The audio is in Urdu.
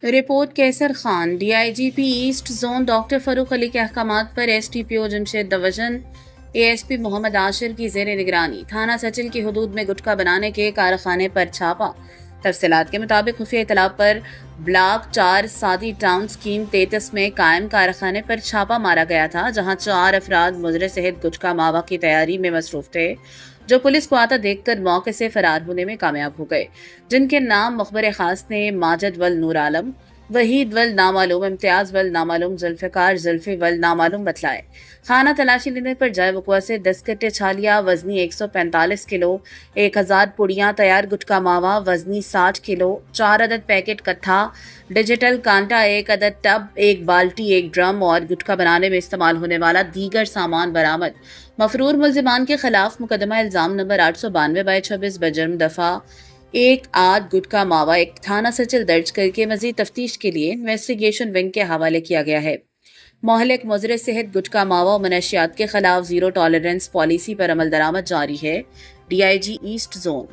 Report Qaiser Khan. D I G P east zone doctor Farooq Ali کے احکامات پر S T P O Jamshed division A S P Muhammad Ashir کی زیر نگرانی تھانہ سچل کی حدود میں گٹکا بنانے کے کارخانے پر چھاپا۔ تفصیلات کے مطابق خفیہ اطلاع پر بلاک 4 سادی ٹاؤن اسکیم 33 میں قائم کارخانے پر چھاپا مارا گیا تھا، جہاں 4 افراد مضر صحت گٹکا ماوا کی تیاری میں مصروف تھے، جو پولیس کو آتا دیکھ کر موقع سے فرار ہونے میں کامیاب ہو گئے، جن کے نام مخبر خاص نے ماجد ول نور عالم، وحید ول نامعلوم، امتیاز ول نامعلوم، ذوالفقار زلفی ول نامعلوم بتلائے۔ خانہ تلاشی لینے پر جائے وقوع سے 10 کٹے چھالیاں وزنی 145 کلو، 1000 پڑیاں تیار گٹکا ماوا وزنی 60 کلو، 4 عدد پیکٹ کتھا، ڈیجیٹل کانٹا، 1 عدد ٹب، 1 بالٹی، 1 ڈرم اور گٹکا بنانے میں استعمال ہونے والا دیگر سامان برآمد۔ مفرور ملزمان کے خلاف مقدمہ الزام نمبر 892/26 بجرم دفعہ 1-8 گٹکا ماوا ایک تھانہ سچل درج کر کے مزید تفتیش کے لیے انویسٹیگیشن ونگ کے حوالے کیا گیا ہے۔ مہلک مضر صحت گٹکا ماوا و منشیات کے خلاف زیرو ٹالرنس پالیسی پر عمل درآمد جاری ہے۔ D I G east zone